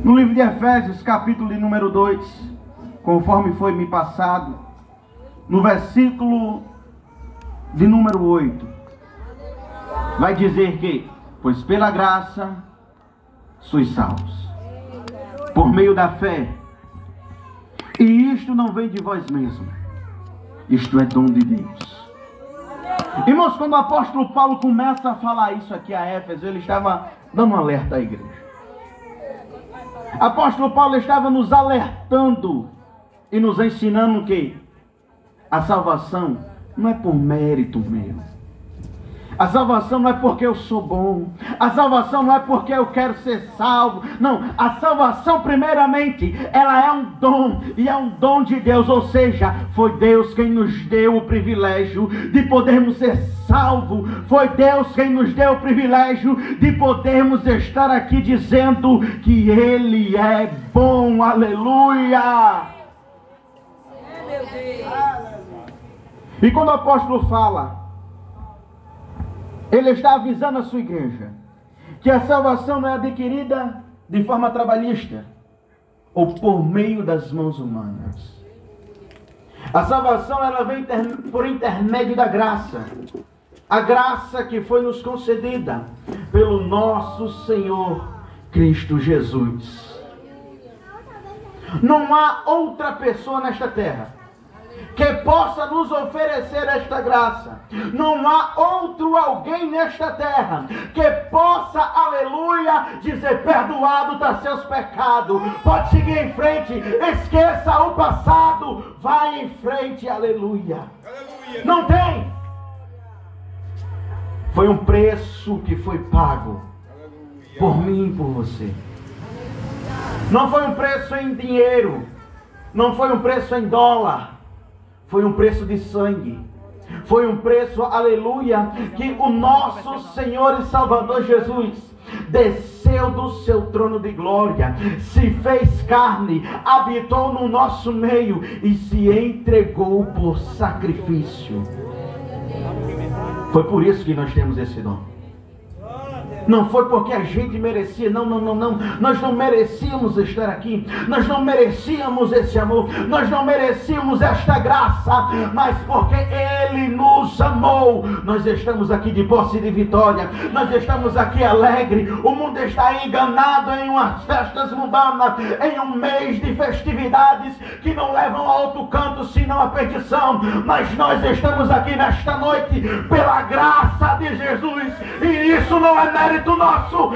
No livro de Efésios, capítulo de número 2, conforme foi me passado, no versículo de número 8, vai dizer que, pois pela graça sois salvos, por meio da fé, e isto não vem de vós mesmos, isto é dom de Deus. Irmãos, quando o apóstolo Paulo começa a falar isso aqui a Éfeso, ele estava dando um alerta à igreja. Apóstolo Paulo estava nos alertando e nos ensinando que a salvação não é por mérito meu. A salvação não é porque eu sou bom. A salvação não é porque eu quero ser salvo. Não, a salvação primeiramente, ela é um dom. E é um dom de Deus. Ou seja, foi Deus quem nos deu o privilégio de podermos ser salvos. Foi Deus quem nos deu o privilégio de podermos estar aqui dizendo que Ele é bom. Aleluia! Meu Deus. E quando o apóstolo fala, ele está avisando a sua igreja que a salvação não é adquirida de forma trabalhista ou por meio das mãos humanas. A salvação, ela vem por intermédio da graça. A graça que foi nos concedida pelo nosso Senhor Cristo Jesus. Não há outra pessoa nesta terra que possa nos oferecer esta graça. Não há outro alguém nesta terra que possa, aleluia, dizer: perdoado está seus pecados, pode seguir em frente, esqueça o passado, vai em frente, aleluia. Aleluia. Não tem. Foi um preço que foi pago, aleluia, por mim e por você. Não foi um preço em dinheiro, não foi um preço em dólar, foi um preço de sangue. Foi um preço, aleluia, que o nosso Senhor e Salvador Jesus desceu do seu trono de glória, se fez carne, habitou no nosso meio e se entregou por sacrifício. Foi por isso que nós temos esse dom. Não foi porque a gente merecia, não. Nós não merecíamos estar aqui. Nós não merecíamos esse amor. Nós não merecíamos esta graça. Mas porque Ele nos amou, nós estamos aqui de posse e de vitória. Nós estamos aqui alegre. O mundo está enganado em umas festas mundanas, em um mês de festividades que não levam a outro canto senão a perdição. Mas nós estamos aqui nesta noite pela graça de Jesus. E isso não é mérito nosso,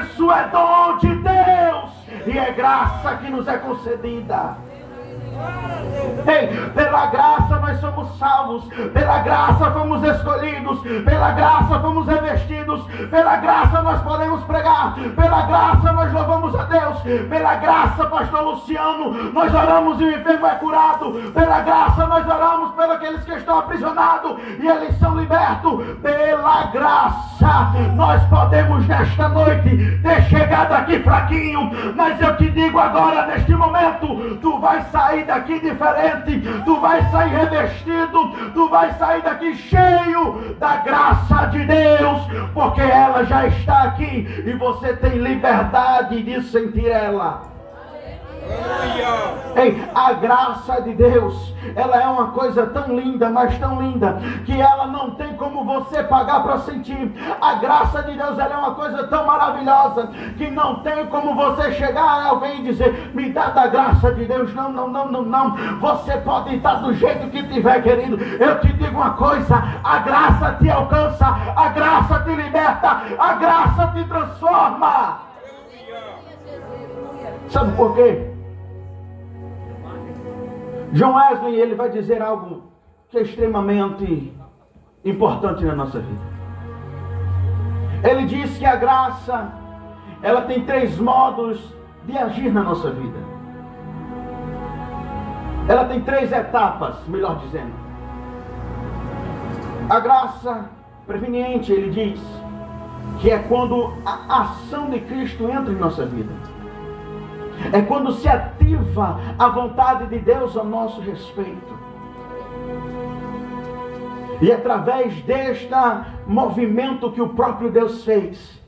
isso é dom de Deus, e é graça que nos é concedida. Ei, pela graça nós somos salvos, pela graça fomos escolhidos, pela graça fomos revestidos, pela graça nós podemos pregar, pela graça nós louvamos a Deus, pela graça, pastor Luciano, nós oramos e o enfermo é curado, pela graça nós oramos pelos aqueles que estão aprisionados e eles são libertos, pela graça nós podemos nesta noite ter chegado aqui fraquinho, mas eu te digo agora, neste momento, tu vais sair daqui diferente, tu vai sair revestido, tu vai sair daqui cheio da graça de Deus, porque ela já está aqui e você tem liberdade de sentir ela. Ei, a graça de Deus, ela é uma coisa tão linda, mas tão linda, que ela não tem como você pagar para sentir. A graça de Deus, ela é uma coisa tão maravilhosa, que não tem como você chegar a alguém e dizer: me dá da graça de Deus. Não. Você pode estar do jeito que tiver, querido. Eu te digo uma coisa: a graça te alcança, a graça te liberta, a graça te transforma. Sabe por quê? John Wesley, ele vai dizer algo que é extremamente importante na nossa vida. Ele diz que a graça, ela tem 3 modos de agir na nossa vida. Ela tem 3 etapas, melhor dizendo. A graça preveniente, ele diz, que é quando a ação de Cristo entra em nossa vida. É quando se ativa a vontade de Deus a nosso respeito. E através deste movimento que o próprio Deus fez,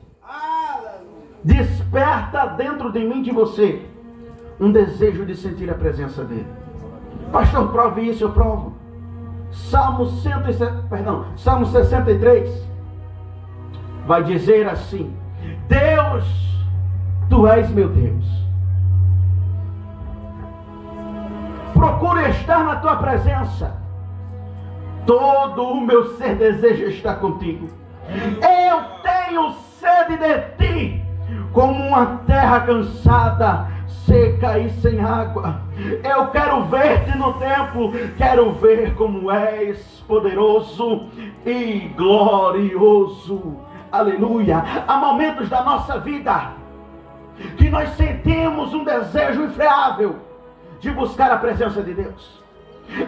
desperta dentro de mim, de você, um desejo de sentir a presença dele. Pastor, prove isso. Eu provo. Salmo 63 vai dizer assim: Deus, tu és meu Deus. Procuro estar na tua presença. Todo o meu ser deseja estar contigo. Eu tenho sede de ti, como uma terra cansada, seca e sem água. Eu quero ver-te no templo. Quero ver como és poderoso e glorioso. Aleluia. Há momentos da nossa vida que nós sentimos um desejo infreável de buscar a presença de Deus.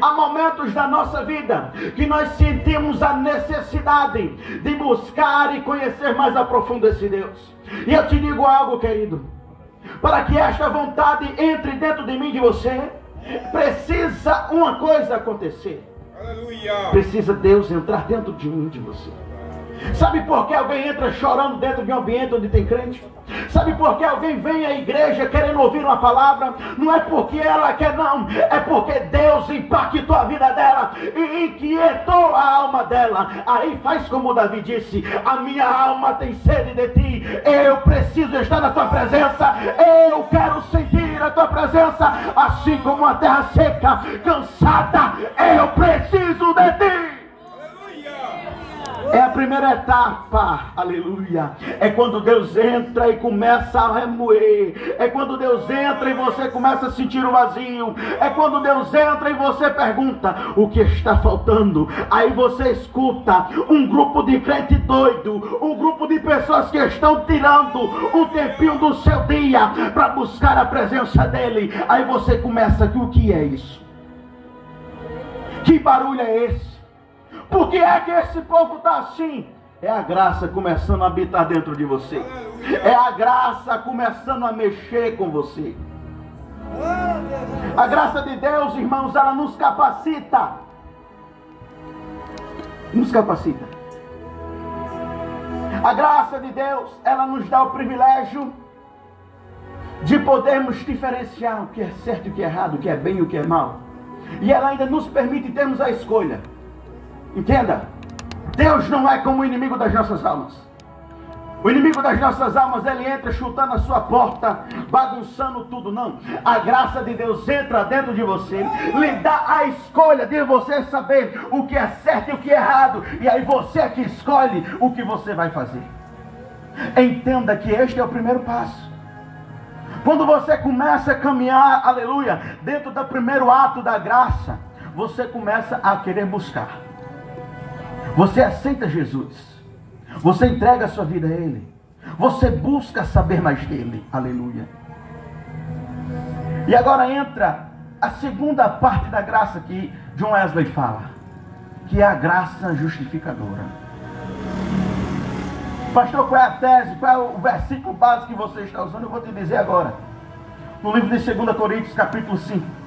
Há momentos da nossa vida que nós sentimos a necessidade de buscar e conhecer mais a profundo esse Deus. E eu te digo algo, querido: para que esta vontade entre dentro de mim e de você, precisa uma coisa acontecer. Aleluia. Precisa Deus entrar dentro de mim e de você. Sabe por que alguém entra chorando dentro de um ambiente onde tem crente? Sabe por que alguém vem à igreja querendo ouvir uma palavra? Não é porque ela quer, não. É porque Deus impactou a vida dela e inquietou a alma dela. Aí faz como Davi disse: a minha alma tem sede de ti. Eu preciso estar na tua presença. Eu quero sentir a tua presença. Assim como a terra seca, cansada, eu preciso de ti. É a primeira etapa, aleluia. É quando Deus entra e começa a remoer. É quando Deus entra e você começa a sentir o vazio. É quando Deus entra e você pergunta: o que está faltando? Aí você escuta um grupo de crente doido, um grupo de pessoas que estão tirando um tempinho do seu dia para buscar a presença dele. Aí você começa: o que é isso? Que barulho é esse? Por que é que esse povo está assim? É a graça começando a habitar dentro de você. É a graça começando a mexer com você. A graça de Deus, irmãos, ela nos capacita. Nos capacita. A graça de Deus, ela nos dá o privilégio de podermos diferenciar o que é certo e o que é errado, o que é bem e o que é mal. E ela ainda nos permite termos a escolha. Entenda, Deus não é como o inimigo das nossas almas. O inimigo das nossas almas, ele entra chutando a sua porta, bagunçando tudo, não. A graça de Deus entra dentro de você, lhe dá a escolha de você saber o que é certo e o que é errado. E aí você é que escolhe o que você vai fazer. Entenda que este é o primeiro passo. Quando você começa a caminhar, aleluia, dentro do primeiro ato da graça, você começa a querer buscar. Você aceita Jesus. Você entrega a sua vida a Ele. Você busca saber mais dele. Aleluia. E agora entra a segunda parte da graça que John Wesley fala, que é a graça justificadora. Pastor, qual é a tese? Qual é o versículo básico que você está usando? Eu vou te dizer agora. No livro de 2 Coríntios, capítulo 5.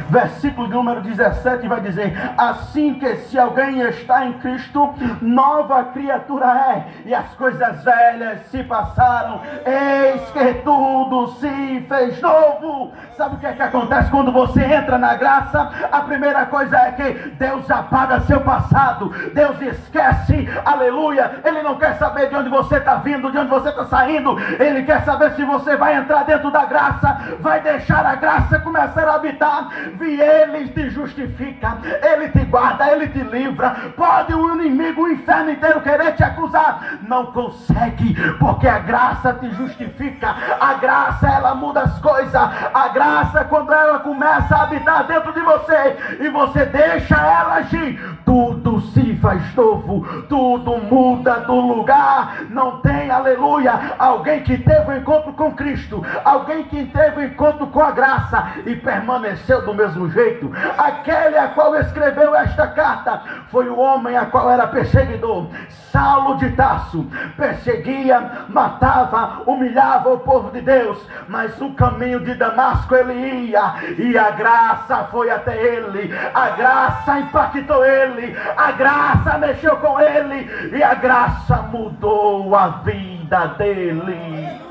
Versículo número 17 vai dizer: assim que se alguém está em Cristo, nova criatura é, e as coisas velhas se passaram, eis que tudo se fez novo. Sabe o que é que acontece quando você entra na graça? A primeira coisa é que Deus apaga seu passado, Deus esquece, aleluia. Ele não quer saber de onde você está vindo, de onde você está saindo. Ele quer saber se você vai entrar dentro da graça, vai deixar a graça começar a habitar. E Ele te justifica, Ele te guarda, Ele te livra. Pode o inimigo, o inferno inteiro querer te acusar, não consegue, porque a graça te justifica. A graça, ela muda as coisas. A graça, quando ela começa a habitar dentro de você e você deixa ela agir, tudo se faz novo, tudo muda do lugar. Não tem, aleluia, alguém que teve um encontro com Cristo, alguém que teve um encontro com a graça e permaneceu do mesmo jeito. Aquele a qual escreveu esta carta foi o homem a qual era perseguidor, Saulo de Tarso. Perseguia, matava, humilhava o povo de Deus, mas no caminho de Damasco ele ia, e a graça foi até ele, a graça impactou ele, a graça mexeu com ele, e a graça mudou a vida dele.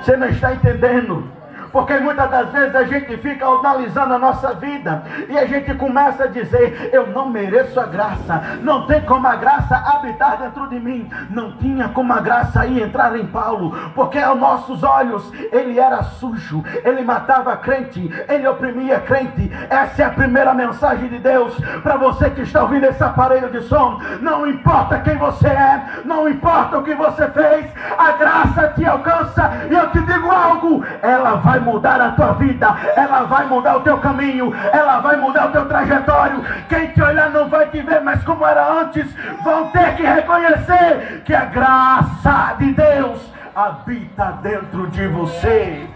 Você não está entendendo? Porque muitas das vezes a gente fica analisando a nossa vida e a gente começa a dizer: eu não mereço a graça, não tem como a graça habitar dentro de mim. Não tinha como a graça ir entrar em Paulo, porque aos nossos olhos ele era sujo, ele matava crente, ele oprimia crente. Essa é a primeira mensagem de Deus para você que está ouvindo esse aparelho de som. Não importa quem você é, não importa o que você fez, a graça te alcança. E eu te digo algo: ela vai mudar a tua vida, ela vai mudar o teu caminho, ela vai mudar o teu trajetório. Quem te olhar não vai te ver mais como era antes. Vão ter que reconhecer que a graça de Deus habita dentro de você.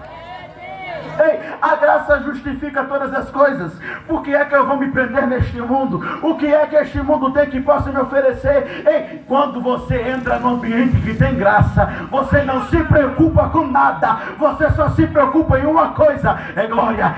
Ei, a graça justifica todas as coisas. Por que é que eu vou me prender neste mundo? O que é que este mundo tem que possa me oferecer? Ei, quando você entra num ambiente que tem graça, você não se preocupa com nada. Você só se preocupa em uma coisa: é glória,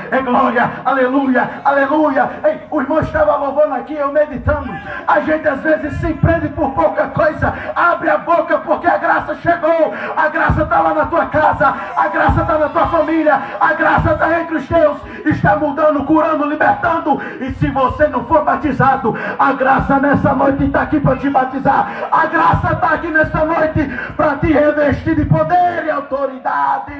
aleluia, aleluia. Ei, o irmão estava louvando aqui, eu meditando. A gente às vezes se prende por pouca coisa. Abre a boca porque a graça chegou. A graça está lá na tua casa, a graça está na tua família, a graça está entre os teus, está mudando, curando, libertando. E se você não for batizado, a graça nessa noite está aqui para te batizar. A graça está aqui nessa noite para te revestir de poder e autoridade.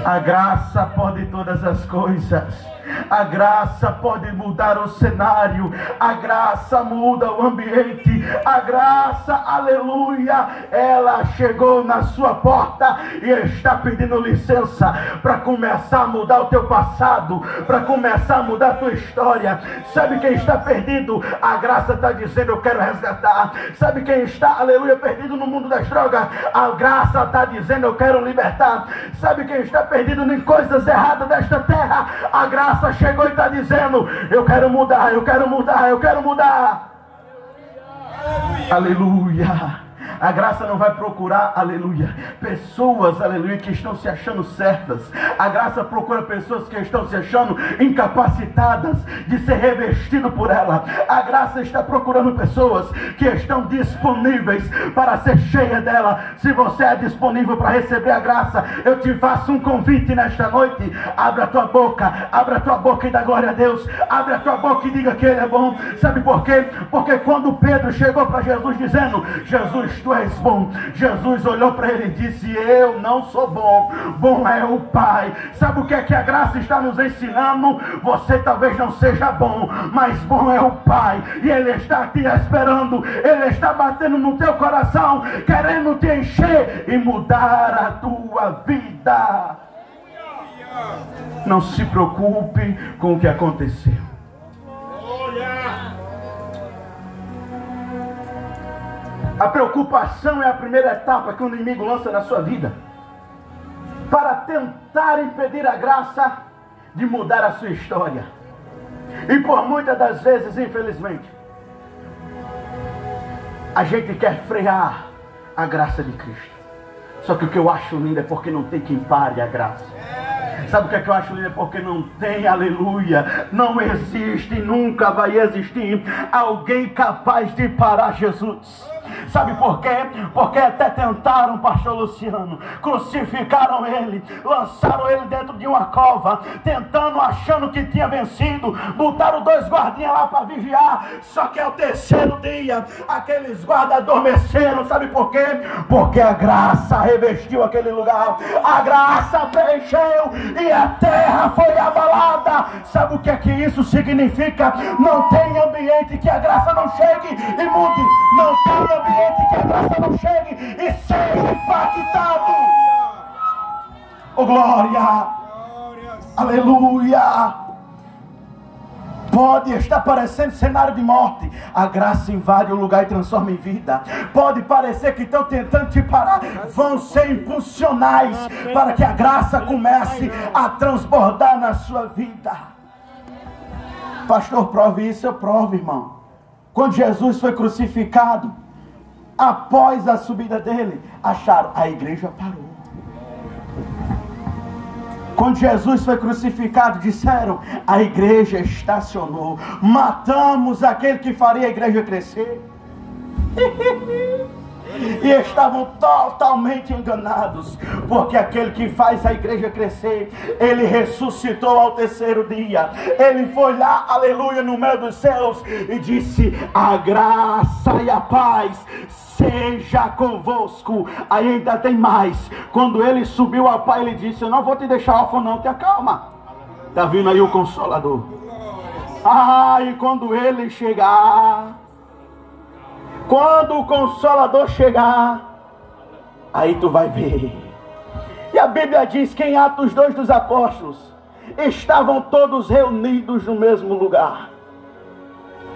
A graça pode todas as coisas. A graça pode mudar o cenário. A graça muda o ambiente. A graça, aleluia, ela chegou na sua porta e está pedindo licença para começar a mudar o teu passado, para começar a mudar a tua história. Sabe quem está perdido? A graça está dizendo: eu quero resgatar. Sabe quem está, aleluia, perdido no mundo das drogas? A graça está dizendo: eu quero libertar. Sabe quem está perdido em coisas erradas desta terra? A graça chegou e está dizendo: eu quero mudar, eu quero mudar, eu quero mudar. Aleluia. A graça não vai procurar, aleluia, pessoas, aleluia, que estão se achando certas. A graça procura pessoas que estão se achando incapacitadas de ser revestido por ela. A graça está procurando pessoas que estão disponíveis para ser cheia dela. Se você é disponível para receber a graça, eu te faço um convite nesta noite. Abra a tua boca e dá glória a Deus. Abre a tua boca e diga que Ele é bom. Sabe por quê? Porque quando Pedro chegou para Jesus dizendo: Jesus, tu és bom, Jesus olhou para ele e disse: eu não sou bom, bom é o Pai. Sabe o que é que a graça está nos ensinando? Você talvez não seja bom, mas bom é o Pai, e Ele está te esperando. Ele está batendo no teu coração, querendo te encher e mudar a tua vida. Não se preocupe com o que aconteceu. A preocupação é a primeira etapa que o inimigo lança na sua vida para tentar impedir a graça de mudar a sua história. E por muitas das vezes, infelizmente, a gente quer frear a graça de Cristo. Só que o que eu acho lindo é porque não tem quem pare a graça. Sabe o que é que eu acho lindo? É porque não tem, aleluia, não existe, nunca vai existir alguém capaz de parar Jesus. Sabe por quê? Porque até tentaram, pastor Luciano, crucificaram ele, lançaram ele dentro de uma cova, tentando, achando que tinha vencido, botaram 2 guardinhas lá para vigiar. Só que ao terceiro dia, aqueles guardas adormeceram. Sabe por quê? Porque a graça revestiu aquele lugar, a graça preencheu e a terra foi abalada. Sabe o que é que isso significa? Não tem ambiente que a graça não chegue e mude. Não tem ambiente que a graça não chegue e seja impactado. Oh glória, aleluia. Pode estar parecendo cenário de morte, a graça invade o lugar e transforma em vida. Pode parecer que estão tentando te parar, vão ser impulsionais para que a graça comece a transbordar na sua vida. Pastor, prove isso. Eu provo, irmão. Quando Jesus foi crucificado, após a subida dele, acharam, a igreja parou. Quando Jesus foi crucificado, disseram, a igreja estacionou. Matamos aquele que faria a igreja crescer. E estavam totalmente enganados, porque aquele que faz a igreja crescer, ele ressuscitou ao terceiro dia. Ele foi lá, aleluia, no meio dos céus e disse: a graça e a paz seja convosco. Aí ainda tem mais. Quando ele subiu ao Pai, ele disse: eu não vou te deixar órfão, não, te acalma. Está vindo aí o Consolador. E quando ele chegar, quando o Consolador chegar, aí tu vai ver. E a Bíblia diz que em Atos 2 dos Apóstolos estavam todos reunidos no mesmo lugar.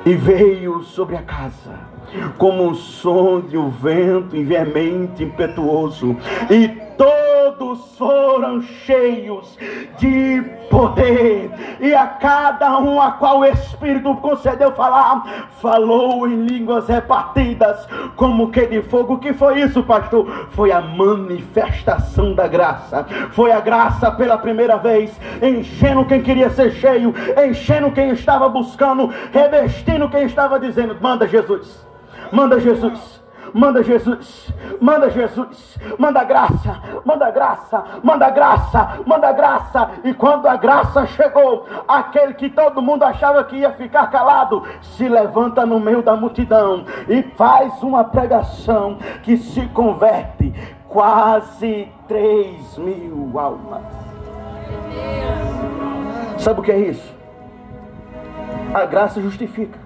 E veio sobre a casa como um som de um vento veemente, impetuoso, e todos foram cheios de poder, e a cada um a qual o Espírito concedeu falar, falou em línguas repartidas como que de fogo. O que foi isso, pastor? Foi a manifestação da graça. Foi a graça pela primeira vez, enchendo quem queria ser cheio, enchendo quem estava buscando, revestindo quem estava dizendo: manda Jesus, manda Jesus, manda Jesus, manda Jesus, manda graça, manda graça, manda graça, manda graça. E quando a graça chegou, aquele que todo mundo achava que ia ficar calado, se levanta no meio da multidão e faz uma pregação que se converte quase 3.000 almas. Sabe o que é isso? A graça justifica.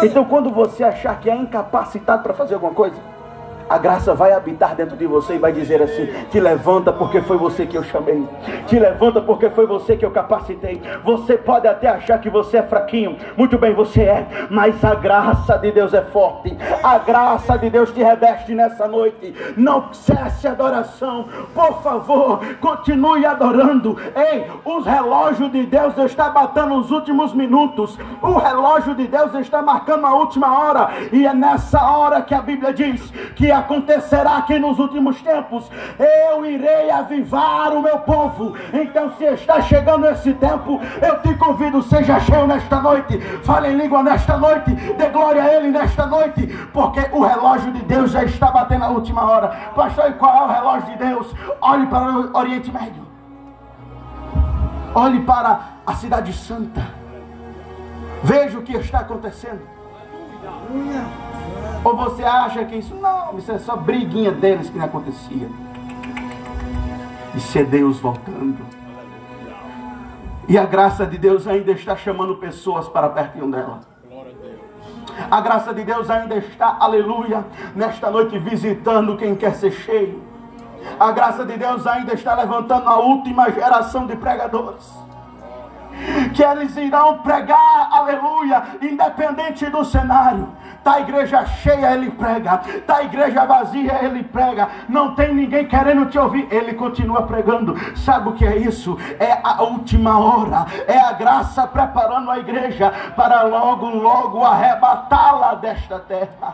Então, quando você achar que é incapacitado para fazer alguma coisa, a graça vai habitar dentro de você e vai dizer assim: te levanta, porque foi você que eu chamei. Te levanta, porque foi você que eu capacitei. Você pode até achar que você é fraquinho. Muito bem, você é. Mas a graça de Deus é forte. A graça de Deus te reveste nessa noite. Não cesse a adoração. Por favor, continue adorando. Ei, os relógios de Deus estão batendo os últimos minutos. O relógio de Deus está marcando a última hora. E é nessa hora que a Bíblia diz que acontecerá que nos últimos tempos eu irei avivar o meu povo. Então, se está chegando esse tempo, eu te convido: seja cheio nesta noite, fale em língua nesta noite, dê glória a Ele nesta noite, porque o relógio de Deus já está batendo a última hora. Pastor, e qual é o relógio de Deus? Olhe para o Oriente Médio, olhe para a Cidade Santa, veja o que está acontecendo. Ou você acha que isso é só briguinha deles que não acontecia? Isso é Deus voltando. E a graça de Deus ainda está chamando pessoas para pertinho dela. A graça de Deus ainda está, aleluia, nesta noite visitando quem quer ser cheio. A graça de Deus ainda está levantando a última geração de pregadores, que eles irão pregar, aleluia, independente do cenário. Tá a igreja cheia, ele prega. Tá a igreja vazia, ele prega. Não tem ninguém querendo te ouvir, ele continua pregando. Sabe o que é isso? É a última hora. É a graça preparando a igreja para logo, logo arrebatá-la desta terra.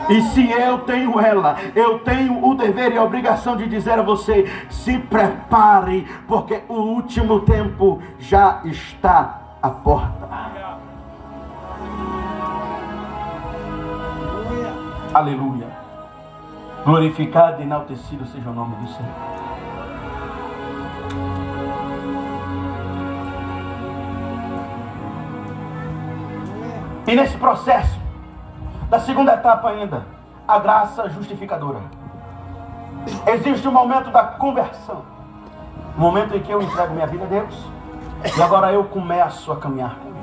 E se eu tenho ela, eu tenho o dever e a obrigação de dizer a você: se prepare, porque o último tempo já está à porta. Aleluia. Glorificado e enaltecido seja o nome do Senhor. E nesse processo da segunda etapa ainda, a graça justificadora, existe um momento da conversão, um momento em que eu entrego minha vida a Deus e agora eu começo a caminhar com Ele.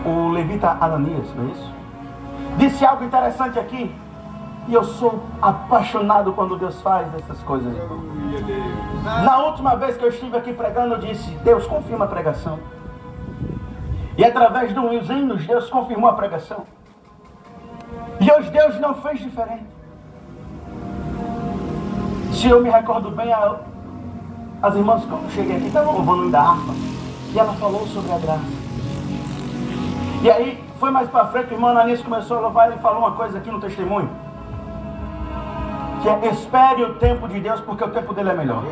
O levita Ananias, não é isso? Disse algo interessante aqui, e eu sou apaixonado quando Deus faz essas coisas. Na última vez que eu estive aqui pregando, eu disse: Deus confirma a pregação. E através dos hinos, Deus confirmou a pregação. E hoje Deus não fez diferente. Se eu me recordo bem, as irmãs, quando eu cheguei aqui, estavam louvando da harpa, e ela falou sobre a graça. E aí, foi mais para frente, o irmão Ananias começou a louvar, e ele falou uma coisa aqui no testemunho, que é: espere o tempo de Deus, porque o tempo dele é melhor.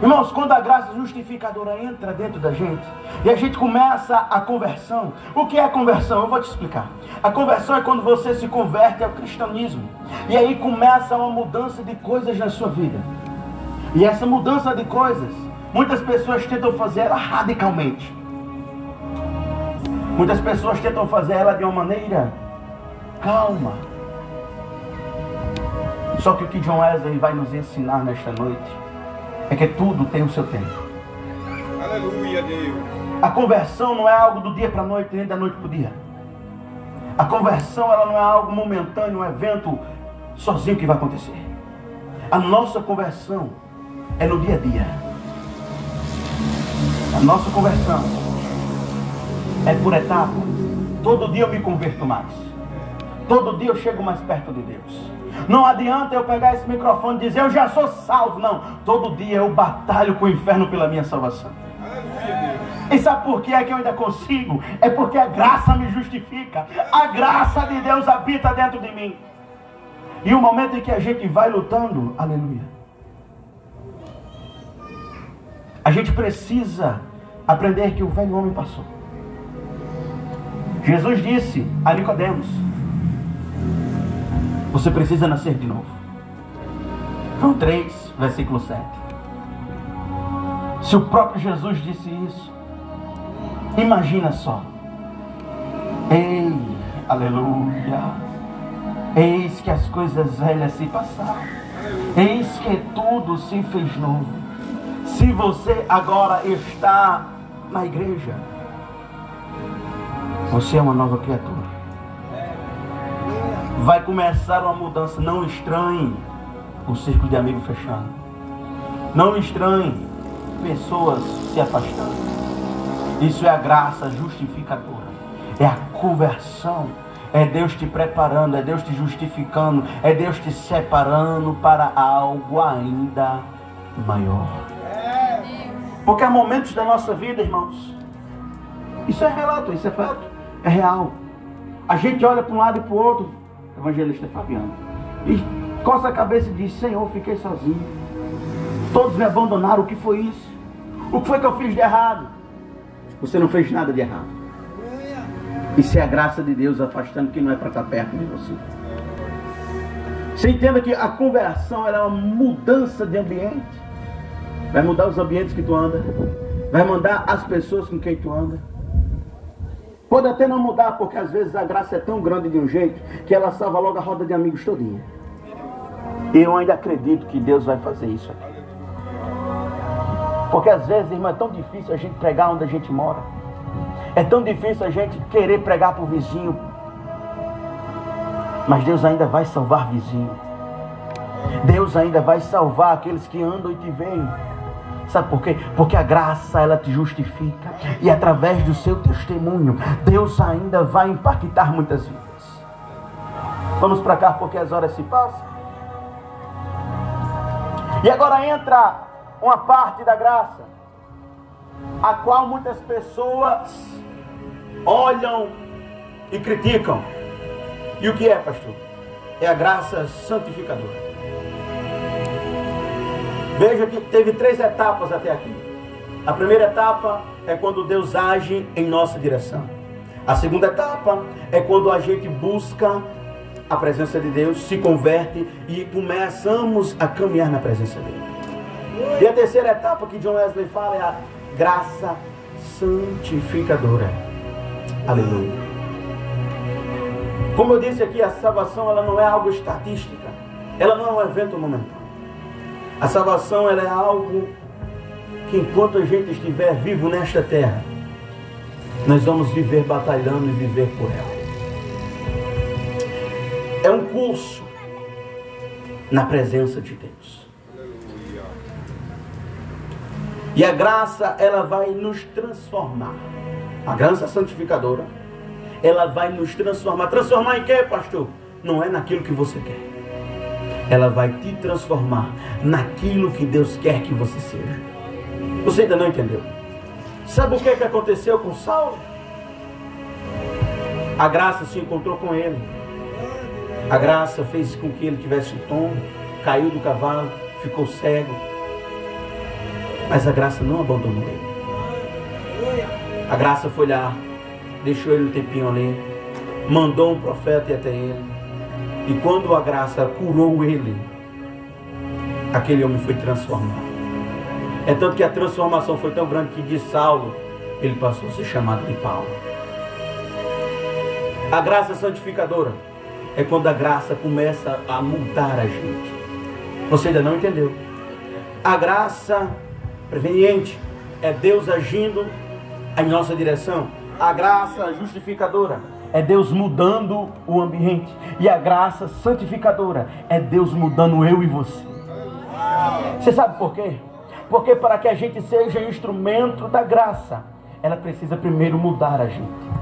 Irmãos, quando a graça justificadora entra dentro da gente e a gente começa a conversão. O que é a conversão? Eu vou te explicar. A conversão é quando você se converte ao cristianismo. E aí começa uma mudança de coisas na sua vida. E essa mudança de coisas, muitas pessoas tentam fazer ela radicalmente. Muitas pessoas tentam fazer ela de uma maneira calma. Só que o que John Wesley vai nos ensinar nesta noite é que tudo tem o seu tempo. Aleluia, Deus. A conversão não é algo do dia para a noite, nem da noite para o dia. A conversão ela não é algo momentâneo, um evento sozinho que vai acontecer. A nossa conversão é no dia a dia. A nossa conversão é por etapa. Todo dia eu me converto mais. Todo dia eu chego mais perto de Deus. Não adianta eu pegar esse microfone e dizer eu já sou salvo. Não, todo dia eu batalho com o inferno pela minha salvação. Aleluia, Deus. E sabe por que é que eu ainda consigo? É porque a graça me justifica. A graça de Deus habita dentro de mim. E o momento em que a gente vai lutando, aleluia, a gente precisa aprender que o velho homem passou. Jesus disse a Nicodemos: você precisa nascer de novo. João 3, versículo 7. Se o próprio Jesus disse isso, imagina só. Ei, aleluia. Eis que as coisas velhas se passaram. Eis que tudo se fez novo. Se você agora está na igreja, você é uma nova criatura. Vai começar uma mudança. Não estranhe o círculo de amigos fechando. Não estranhe pessoas se afastando. Isso é a graça justificadora. É a conversão. É Deus te preparando, é Deus te justificando, é Deus te separando para algo ainda maior. Porque há momentos da nossa vida, irmãos, isso é relato, isso é fato, é real. A gente olha para um lado e para o outro, evangelista Fabiano, e coça a cabeça e diz: Senhor, fiquei sozinho. Todos me abandonaram. O que foi isso? O que foi que eu fiz de errado? Você não fez nada de errado. Isso é a graça de Deus afastando quem não é para estar perto de você. Você entenda que a conversão ela é uma mudança de ambiente. Vai mudar os ambientes que tu anda. Vai mudar as pessoas com quem tu anda. Pode até não mudar, porque às vezes a graça é tão grande de um jeito que ela salva logo a roda de amigos todinha. E eu ainda acredito que Deus vai fazer isso aqui. Porque às vezes, irmão, é tão difícil a gente pregar onde a gente mora. É tão difícil a gente querer pregar para o vizinho. Mas Deus ainda vai salvar vizinho. Deus ainda vai salvar aqueles que andam e te veem. Sabe por quê? Porque a graça ela te justifica. E através do seu testemunho, Deus ainda vai impactar muitas vidas. Vamos para cá porque as horas se passam. E agora entra uma parte da graça, a qual muitas pessoas olham e criticam. E o que é, pastor? É a graça santificadora. Veja que teve 3 etapas até aqui. A primeira etapa é quando Deus age em nossa direção. A segunda etapa é quando a gente busca a presença de Deus, se converte e começamos a caminhar na presença dele. E a terceira etapa que John Wesley fala é a graça santificadora. Aleluia. Como eu disse aqui, a salvação ela não é algo estatística. Ela não é um evento momentâneo. A salvação ela é algo que enquanto a gente estiver vivo nesta terra, nós vamos viver batalhando e viver por ela. É um curso na presença de Deus. E a graça, ela vai nos transformar. A graça santificadora, ela vai nos transformar. Transformar em quê, pastor? Não é naquilo que você quer. Ela vai te transformar naquilo que Deus quer que você seja. Você ainda não entendeu? Sabe o que aconteceu com Saulo? A graça se encontrou com ele. A graça fez com que ele tivesse um tombo, caiu do cavalo, ficou cego. Mas a graça não abandonou ele. A graça foi lá, deixou ele um tempinho ali, mandou um profeta ir até ele. E quando a graça curou ele, aquele homem foi transformado. É tanto que a transformação foi tão grande que de Saulo, ele passou a ser chamado de Paulo. A graça santificadora é quando a graça começa a mudar a gente. Você ainda não entendeu? A graça preveniente é Deus agindo em nossa direção. A graça justificadora é Deus mudando o ambiente. E a graça santificadora é Deus mudando eu e você. Você sabe por quê? Porque para que a gente seja instrumento da graça, ela precisa primeiro mudar a gente.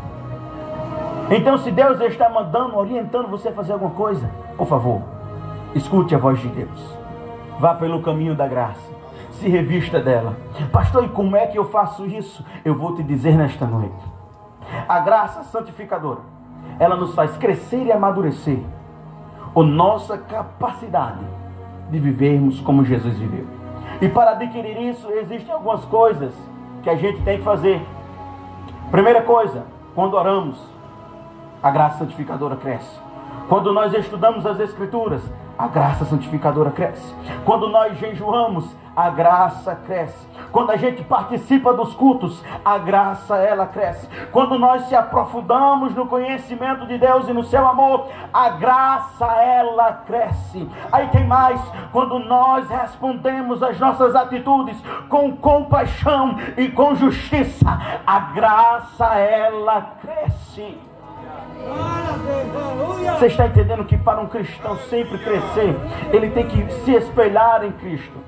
Então, se Deus está mandando, orientando você a fazer alguma coisa, por favor, escute a voz de Deus. Vá pelo caminho da graça. Se revista dela. Pastor, e como é que eu faço isso? Eu vou te dizer nesta noite. A graça santificadora, ela nos faz crescer e amadurecer a nossa capacidade de vivermos como Jesus viveu. E para adquirir isso, existem algumas coisas que a gente tem que fazer. Primeira coisa, quando oramos, a graça santificadora cresce. Quando nós estudamos as Escrituras, a graça santificadora cresce. Quando nós jejuamos, a graça cresce. Quando a gente participa dos cultos, a graça ela cresce. Quando nós se aprofundamos no conhecimento de Deus e no seu amor, a graça ela cresce. Aí tem mais, quando nós respondemos às nossas atitudes com compaixão e com justiça, a graça ela cresce. Você está entendendo que para um cristão sempre crescer, ele tem que se espelhar em Cristo.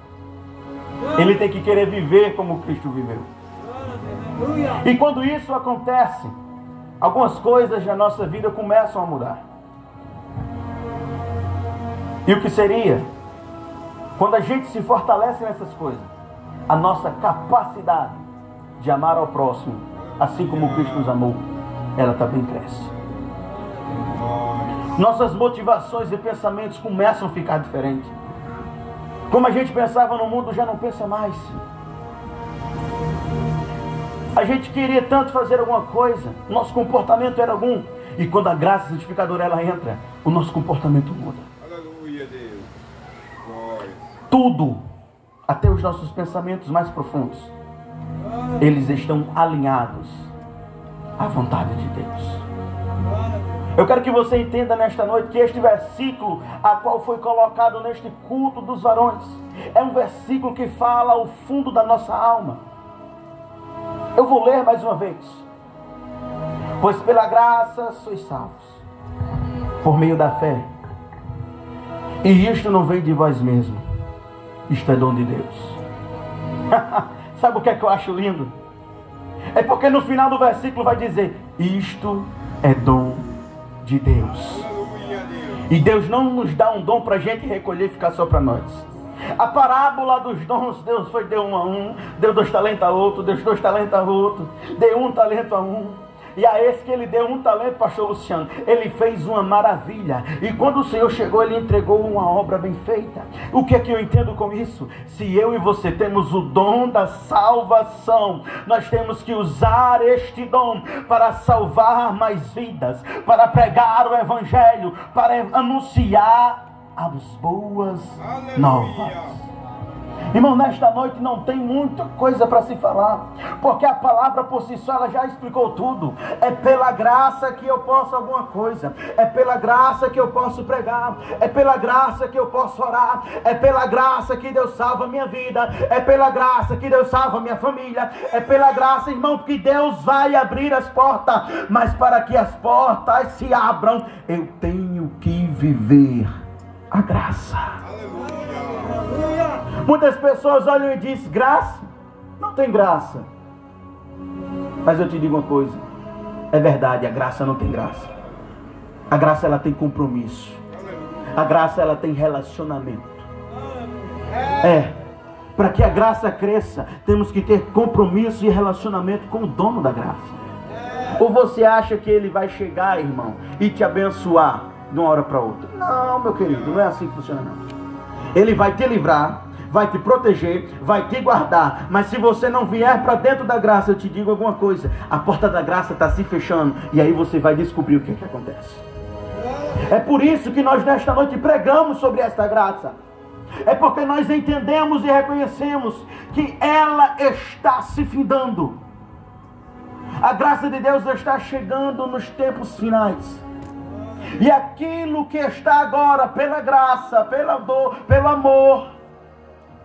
Ele tem que querer viver como Cristo viveu. E quando isso acontece, algumas coisas na nossa vida começam a mudar. E o que seria? Quando a gente se fortalece nessas coisas, a nossa capacidade de amar ao próximo, assim como Cristo nos amou, ela também cresce. Nossas motivações e pensamentos começam a ficar diferentes. Como a gente pensava no mundo, já não pensa mais. A gente queria tanto fazer alguma coisa, nosso comportamento era algum. E quando a graça santificadora ela entra, o nosso comportamento muda. Aleluia, Deus. Glória. Tudo, até os nossos pensamentos mais profundos, eles estão alinhados à vontade de Deus. Eu quero que você entenda nesta noite que este versículo, a qual foi colocado neste culto dos varões, é um versículo que fala ao fundo da nossa alma. Eu vou ler mais uma vez. Pois pela graça sois salvos, por meio da fé. E isto não vem de vós mesmos, isto é dom de Deus. Sabe o que é que eu acho lindo? É porque no final do versículo vai dizer, isto é dom de Deus. E Deus não nos dá um dom para a gente recolher e ficar só para nós. A parábola dos dons, Deus deu um a um, deu 2 talentos a outro, deu 2 talentos a outro, deu 1 talento a um. E a esse que ele deu 1 talento, pastor Luciano, ele fez uma maravilha. E quando o Senhor chegou, ele entregou uma obra bem feita. O que é que eu entendo com isso? Se eu e você temos o dom da salvação, nós temos que usar este dom para salvar mais vidas, para pregar o Evangelho, para anunciar as boas novas. Irmão, nesta noite não tem muita coisa para se falar, porque a palavra por si só ela já explicou tudo. É pela graça que eu posso alguma coisa, é pela graça que eu posso pregar, é pela graça que eu posso orar, é pela graça que Deus salva a minha vida, é pela graça que Deus salva a minha família, é pela graça, irmão, que Deus vai abrir as portas, mas para que as portas se abram, eu tenho que viver a graça. Muitas pessoas olham e dizem, graça? Não tem graça. Mas eu te digo uma coisa, é verdade, a graça não tem graça. A graça ela tem compromisso. A graça ela tem relacionamento. Para que a graça cresça, temos que ter compromisso e relacionamento com o dono da graça. Ou você acha que ele vai chegar, irmão, e te abençoar de uma hora para outra? Não, meu querido, não é assim que funciona não. Ele vai te livrar, vai te proteger, vai te guardar. Mas se você não vier para dentro da graça, eu te digo alguma coisa: a porta da graça está se fechando, e aí você vai descobrir o que acontece. É por isso que nós nesta noite pregamos sobre esta graça. É porque nós entendemos e reconhecemos que ela está se findando. A graça de Deus está chegando nos tempos finais. E aquilo que está agora pela graça, pela dor, pelo amor,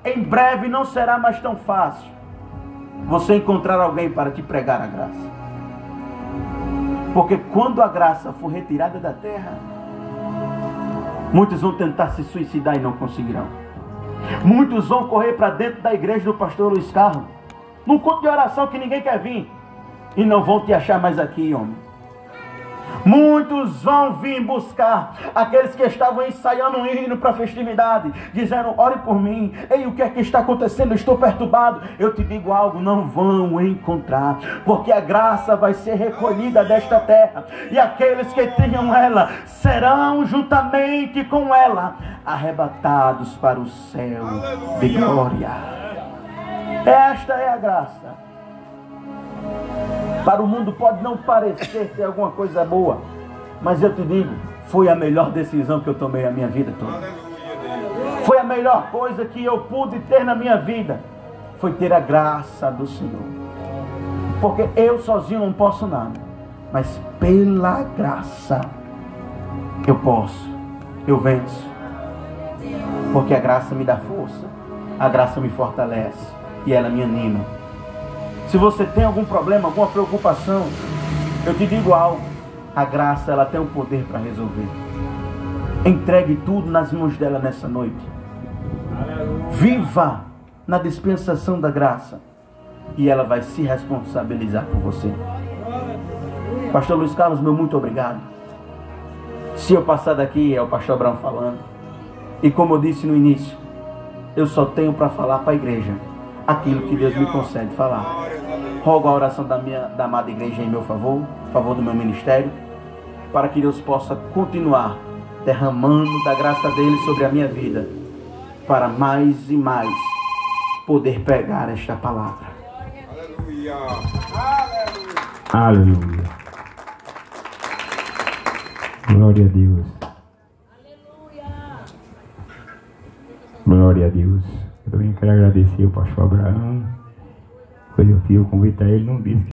em breve não será mais tão fácil você encontrar alguém para te pregar a graça. Porque quando a graça for retirada da terra, muitos vão tentar se suicidar e não conseguirão. Muitos vão correr para dentro da igreja do pastor Luiz Carlos, num culto de oração que ninguém quer vir, e não vão te achar mais aqui, homem. Muitos vão vir buscar aqueles que estavam ensaiando um hino para a festividade, dizendo: ore por mim, ei, o que é que está acontecendo? Eu estou perturbado. Eu te digo algo: não vão encontrar, porque a graça vai ser recolhida desta terra, e aqueles que tenham ela serão juntamente com ela arrebatados para o céu de glória. Esta é a graça. Para o mundo pode não parecer ter alguma coisa boa, mas eu te digo, foi a melhor decisão que eu tomei na minha vida toda. Foi a melhor coisa que eu pude ter na minha vida, foi ter a graça do Senhor. Porque eu sozinho não posso nada, mas pela graça eu posso, eu venço. Porque a graça me dá força, a graça me fortalece e ela me anima. Se você tem algum problema, alguma preocupação, eu te digo algo: a graça, ela tem o poder para resolver. Entregue tudo nas mãos dela nessa noite. Viva na dispensação da graça, e ela vai se responsabilizar por você. Pastor Luiz Carlos, meu muito obrigado. Se eu passar daqui, é o pastor Abraão falando, e como eu disse no início, eu só tenho para falar para a igreja aquilo que Deus me concede falar. Rogo a oração da amada igreja em meu favor, favor do meu ministério, para que Deus possa continuar derramando da graça dele sobre a minha vida, para mais e mais poder pregar esta palavra. Aleluia. Aleluia. Glória a Deus. Glória a Deus. Eu também quero agradecer ao pastor Abraão. Quando eu fui convidar ele, não disse